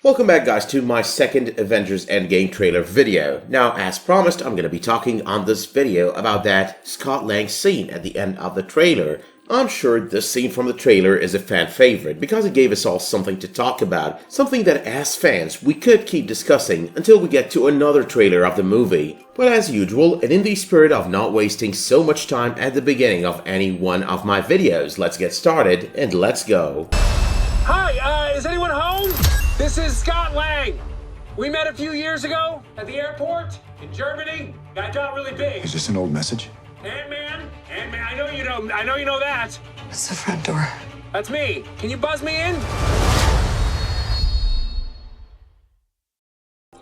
Welcome back guys to my second Avengers Endgame trailer video. Now as promised, I'm going to be talking on this video about that Scott Lang scene at the end of the trailer. I'm sure this scene from the trailer is a fan favorite because it gave us all something to talk about, something that as fans we could keep discussing until we get to another trailer of the movie. But as usual, and in the spirit of not wasting so much time at the beginning of any one of my videos, let's get started and let's go. Hi, is anyone home? This is Scott Lang. We met a few years ago at the airport in Germany. I got really big. Is this an old message? AntMan, I know you know that. It's the front door. That's me. Can you buzz me in?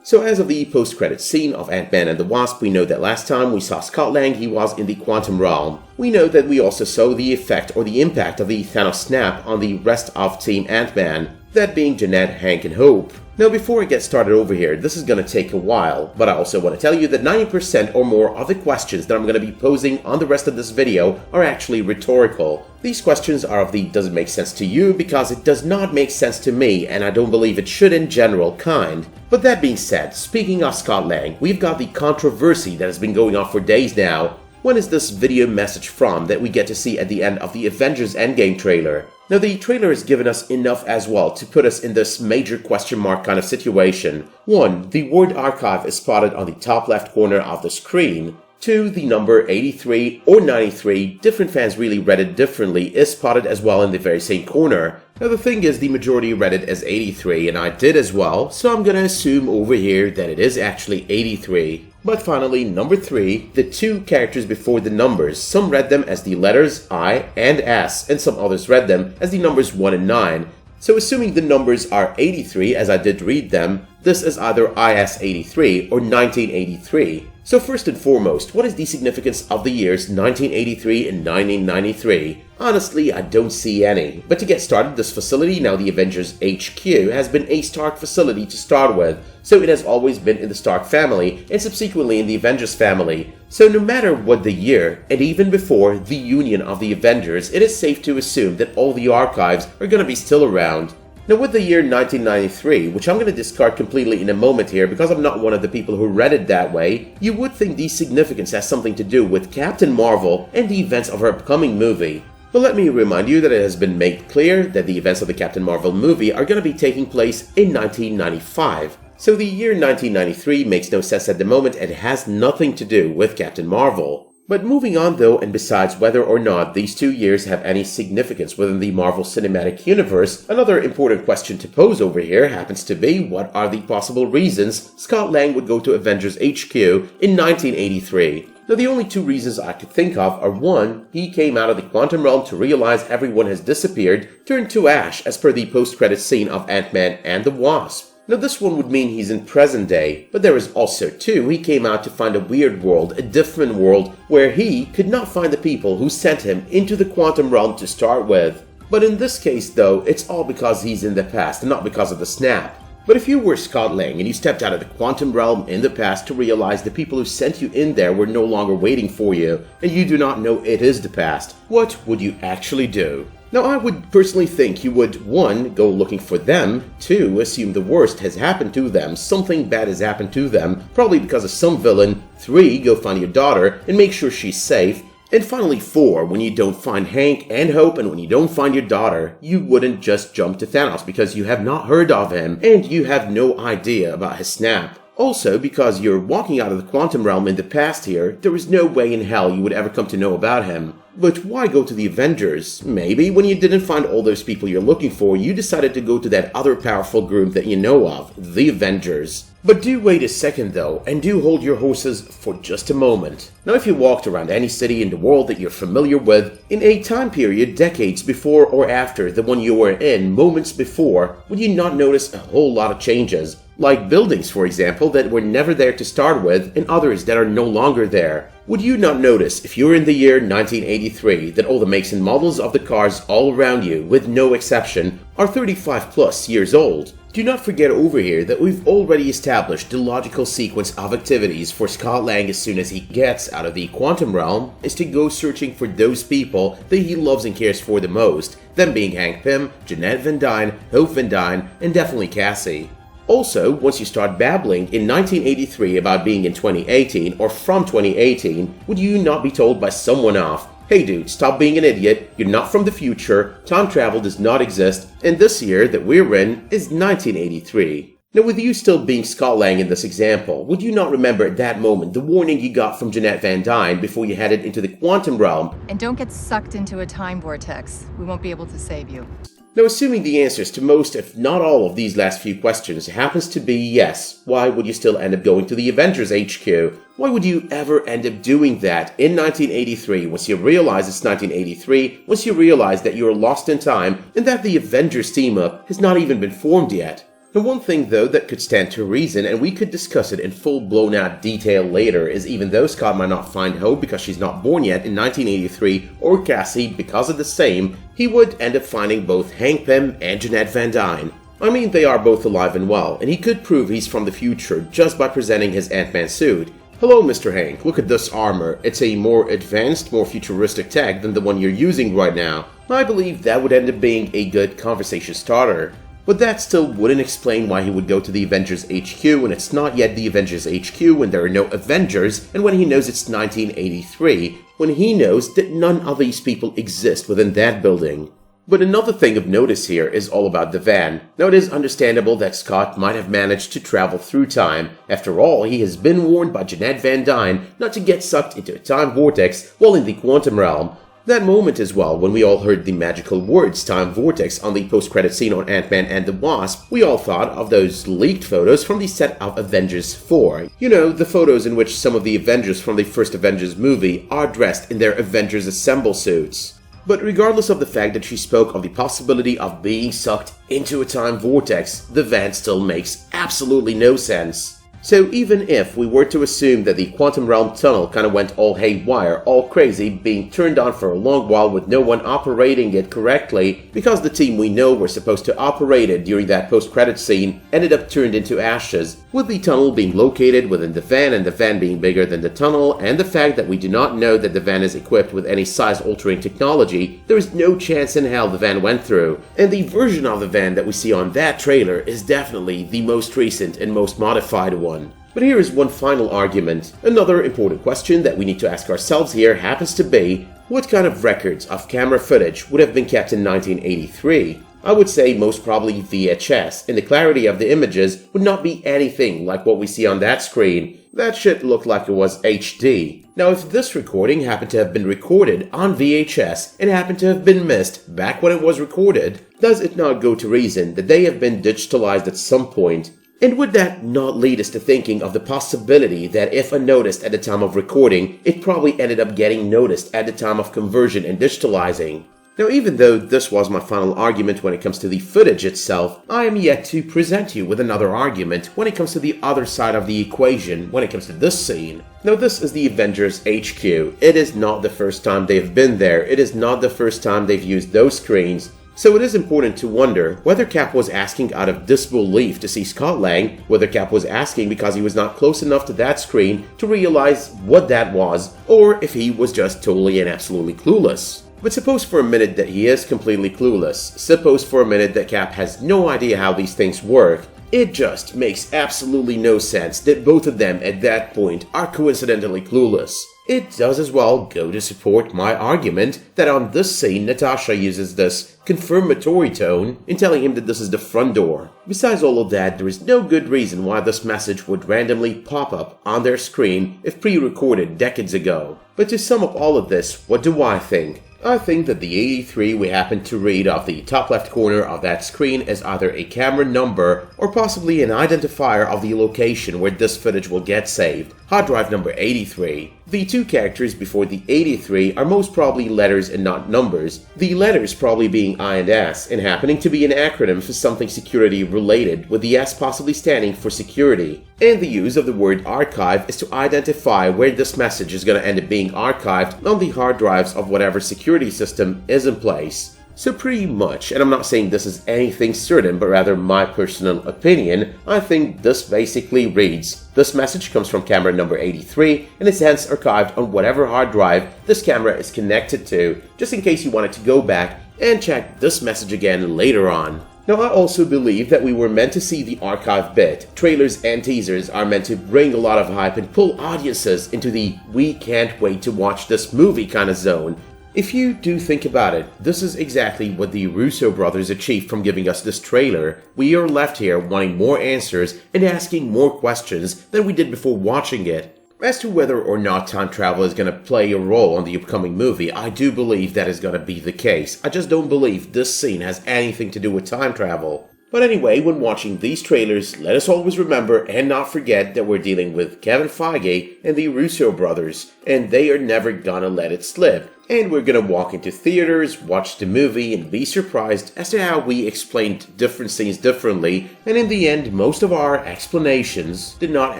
So as of the post-credits scene of Ant-Man and the Wasp, we know that last time we saw Scott Lang, he was in the quantum realm. We know that we also saw the effect or the impact of the Thanos snap on the rest of Team Ant-Man, that being Jeanette, Hank, and Hope. Now before I get started over here, this is going to take a while, but I also want to tell you that 90% or more of the questions that I'm going to be posing on the rest of this video are actually rhetorical. These questions are of the does it make sense to you because it does not make sense to me and I don't believe it should in general kind. But that being said, speaking of Scott Lang, we've got the controversy that has been going on for days now. When is this video message from that we get to see at the end of the Avengers Endgame trailer? Now the trailer has given us enough as well to put us in this major question mark kind of situation. 1. The word archive is spotted on the top left corner of the screen. 2. The number 83 or 93, different fans really read it differently, is spotted as well in the very same corner. Now the thing is, the majority read it as 83 and I did as well, so I'm gonna assume over here that it is actually 83. But finally, number 3, the two characters before the numbers. Some read them as the letters I and S, and some others read them as the numbers 1 and 9. So assuming the numbers are 83 as I did read them, this is either IS-83 or 1983. So first and foremost, what is the significance of the years 1983 and 1993? Honestly, I don't see any. But to get started, this facility, now the Avengers HQ, has been a Stark facility to start with, so it has always been in the Stark family and subsequently in the Avengers family. So no matter what the year, and even before the union of the Avengers, it is safe to assume that all the archives are gonna be still around. Now with the year 1993, which I'm going to discard completely in a moment here because I'm not one of the people who read it that way, you would think the significance has something to do with Captain Marvel and the events of her upcoming movie. But let me remind you that it has been made clear that the events of the Captain Marvel movie are going to be taking place in 1995. So the year 1993 makes no sense at the moment and has nothing to do with Captain Marvel. But moving on though, and besides whether or not these 2 years have any significance within the Marvel Cinematic Universe, another important question to pose over here happens to be what are the possible reasons Scott Lang would go to Avengers HQ in 1983. Now the only 2 reasons I could think of are 1, he came out of the quantum realm to realize everyone has disappeared, turned to ash as per the post-credits scene of Ant-Man and the Wasp. Now this one would mean he's in present day, but there is also 2, he came out to find a weird world, a different world, where he could not find the people who sent him into the quantum realm to start with. But in this case though, it's all because he's in the past and not because of the snap. But if you were Scott Lang and you stepped out of the quantum realm in the past to realize the people who sent you in there were no longer waiting for you, and you do not know it is the past, what would you actually do? Now I would personally think you would 1. Go looking for them, 2. Assume the worst has happened to them, something bad has happened to them, probably because of some villain, 3. Go find your daughter and make sure she's safe, and finally 4. When you don't find Hank and Hope and when you don't find your daughter, you wouldn't just jump to Thanos because you have not heard of him and you have no idea about his snap. Also, because you're walking out of the quantum realm in the past here, there is no way in hell you would ever come to know about him. But why go to the Avengers? Maybe when you didn't find all those people you're looking for, you decided to go to that other powerful group that you know of, the Avengers. But do wait a second though, and do hold your horses for just a moment. Now if you walked around any city in the world that you're familiar with, in a time period decades before or after the one you were in moments before, would you not notice a whole lot of changes? Like buildings, for example, that were never there to start with, and others that are no longer there. Would you not notice, if you're in the year 1983, that all the makes and models of the cars all around you, with no exception, are 35 plus years old? Do not forget over here that we've already established the logical sequence of activities for Scott Lang as soon as he gets out of the quantum realm is to go searching for those people that he loves and cares for the most, them being Hank Pym, Jeanette Van Dyne, Hope Van Dyne, and definitely Cassie. Also, once you start babbling in 1983 about being in 2018 or from 2018, would you not be told by someone off, "Hey dude, stop being an idiot, you're not from the future, time travel does not exist, and this year that we're in is 1983. Now, with you still being Scott Lang in this example, would you not remember at that moment the warning you got from Jeanette Van Dyne before you headed into the quantum realm? And don't get sucked into a time vortex. We won't be able to save you. Now, assuming the answers to most, if not all, of these last few questions happens to be yes, why would you still end up going to the Avengers HQ? Why would you ever end up doing that in 1983 once you realize it's 1983, once you realize that you're lost in time and that the Avengers team-up has not even been formed yet? Now, one thing though that could stand to reason, and we could discuss it in full blown out detail later, is even though Scott might not find Hope because she's not born yet in 1983, or Cassie because of the same, he would end up finding both Hank Pym and Jeanette Van Dyne. I mean, they are both alive and well, and he could prove he's from the future just by presenting his AntMan suit. "Hello, Mr. Hank, look at this armor. It's a more advanced, more futuristic tech than the one you're using right now." I believe that would end up being a good conversation starter. But that still wouldn't explain why he would go to the Avengers HQ when it's not yet the Avengers HQ, when there are no Avengers, and when he knows it's 1983, when he knows that none of these people exist within that building. But another thing of notice here is all about the van. Now, it is understandable that Scott might have managed to travel through time. After all, he has been warned by Jeanette Van Dyne not to get sucked into a time vortex while in the quantum realm. That moment as well, when we all heard the magical words time vortex on the post-credit scene on Ant-Man and the Wasp, we all thought of those leaked photos from the set of Avengers 4. You know, the photos in which some of the Avengers from the first Avengers movie are dressed in their Avengers Assemble suits. But regardless of the fact that she spoke of the possibility of being sucked into a time vortex, the van still makes absolutely no sense. So even if we were to assume that the quantum realm tunnel kind of went all haywire, all crazy, being turned on for a long while with no one operating it correctly, because the team we know were supposed to operate it during that post-credit scene ended up turned into ashes, with the tunnel being located within the van and the van being bigger than the tunnel, and the fact that we do not know that the van is equipped with any size-altering technology, there is no chance in hell the van went through. And the version of the van that we see on that trailer is definitely the most recent and most modified one. But here is one final argument. Another important question that we need to ask ourselves here happens to be, what kind of records of camera footage would have been kept in 1983? I would say most probably VHS, and the clarity of the images would not be anything like what we see on that screen. That shit looked like it was HD. Now, if this recording happened to have been recorded on VHS and happened to have been missed back when it was recorded, does it not go to reason that they have been digitalized at some point? And would that not lead us to thinking of the possibility that if unnoticed at the time of recording, it probably ended up getting noticed at the time of conversion and digitalizing? Now, even though this was my final argument when it comes to the footage itself, I am yet to present you with another argument when it comes to the other side of the equation, when it comes to this scene. Now, this is the Avengers HQ. It is not the first time they've been there. It is not the first time they've used those screens. So it is important to wonder whether Cap was asking out of disbelief to see Scott Lang, whether Cap was asking because he was not close enough to that screen to realize what that was, or if he was just totally and absolutely clueless. But suppose for a minute that he is completely clueless. Suppose for a minute that Cap has no idea how these things work. It just makes absolutely no sense that both of them at that point are coincidentally clueless. It does as well go to support my argument that on this scene Natasha uses this confirmatory tone in telling him that this is the front door. Besides all of that, there is no good reason why this message would randomly pop up on their screen if pre-recorded decades ago. But to sum up all of this, what do I think? I think that the 83 we happen to read off the top left corner of that screen is either a camera number or possibly an identifier of the location where this footage will get saved. Hard drive number 83. The two characters before the 83 are most probably letters and not numbers, the letters probably being I and S and happening to be an acronym for something security related, with the S possibly standing for security. And the use of the word archive is to identify where this message is going to end up being archived on the hard drives of whatever security system is in place. So pretty much, and I'm not saying this is anything certain, but rather my personal opinion, I think this basically reads, this message comes from camera number 83 and is hence archived on whatever hard drive this camera is connected to, just in case you wanted to go back and check this message again later on. Now, I also believe that we were meant to see the archive bit. Trailers and teasers are meant to bring a lot of hype and pull audiences into the "we can't wait to watch this movie" kind of zone. If you do think about it, this is exactly what the Russo brothers achieved from giving us this trailer. We are left here wanting more answers and asking more questions than we did before watching it. As to whether or not time travel is going to play a role on the upcoming movie, I do believe that is going to be the case. I just don't believe this scene has anything to do with time travel. But anyway, when watching these trailers, let us always remember and not forget that we're dealing with Kevin Feige and the Russo brothers, and they are never gonna let it slip. And we're gonna walk into theaters, watch the movie, and be surprised as to how we explained different scenes differently, and in the end, most of our explanations did not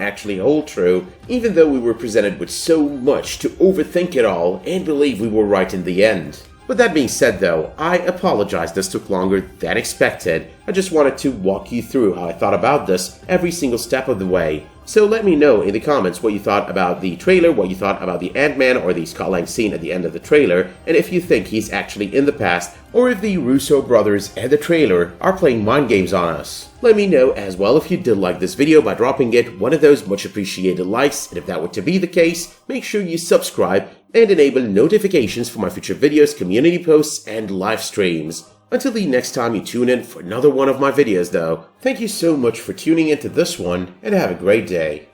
actually hold true, even though we were presented with so much to overthink it all and believe we were right in the end. With that being said though, I apologize this took longer than expected. I just wanted to walk you through how I thought about this every single step of the way. So let me know in the comments what you thought about the trailer, what you thought about the Ant-Man or the Scott Lang scene at the end of the trailer, and if you think he's actually in the past, or if the Russo brothers and the trailer are playing mind games on us. Let me know as well if you did like this video by dropping it one of those much appreciated likes, and if that were to be the case, make sure you subscribe and enable notifications for my future videos, community posts, and live streams. Until the next time you tune in for another one of my videos though, thank you so much for tuning into this one, and have a great day.